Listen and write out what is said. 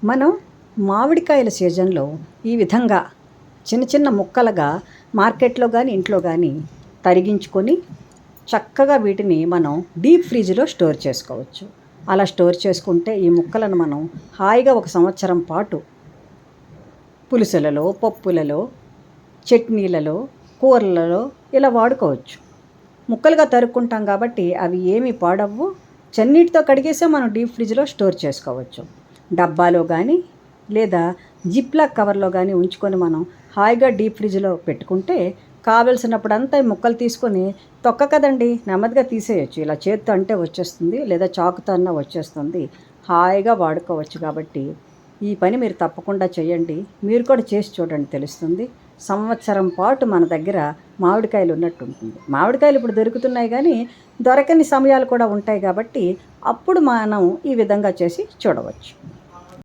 మనం మామిడికాయల సీజన్లో ఈ విధంగా చిన్న చిన్న ముక్కలుగా మార్కెట్లో కానీ ఇంట్లో కానీ తరిగించుకొని చక్కగా వీటిని మనం డీప్ ఫ్రిడ్జ్లో స్టోర్ చేసుకోవచ్చు. అలా స్టోర్ చేసుకుంటే ఈ ముక్కలను మనం హాయిగా 1 సంవత్సరం పాటు పులుసులలో, పప్పులలో, చట్నీలలో, కూరలలో ఇలా వాడుకోవచ్చు. ముక్కలుగా తరుక్కుంటాం కాబట్టి అవి ఏమీ పాడవ్వు. చన్నీటితో కడిగేసే మనం డీప్ ఫ్రిడ్జ్లో స్టోర్ చేసుకోవచ్చు. డబ్బాలో కానీ లేదా జిప్లాక్ కవర్లో కానీ ఉంచుకొని మనం హాయిగా డీప్ ఫ్రిడ్జ్లో పెట్టుకుంటే కావలసినప్పుడంతా ఈ ముక్కలు తీసుకొని తొక్క కదండి, నెమ్మదిగా తీసేయచ్చు. ఇలా చేత్తో అంటే వచ్చేస్తుంది, లేదా చాకుతో అన్నా వచ్చేస్తుంది. హాయిగా వాడుకోవచ్చు. కాబట్టి ఈ పని మీరు తప్పకుండా చేయండి. మీరు కూడా చేసి చూడండి, తెలుస్తుంది. సంవత్సరం పాటు మన దగ్గర మామిడికాయలు ఉన్నట్టు ఉంటుంది. మామిడికాయలు ఇప్పుడు దొరుకుతున్నాయి కానీ దొరకని సమయాలు కూడా ఉంటాయి కాబట్టి అప్పుడు మనం ఈ విధంగా చేసి చూడవచ్చు.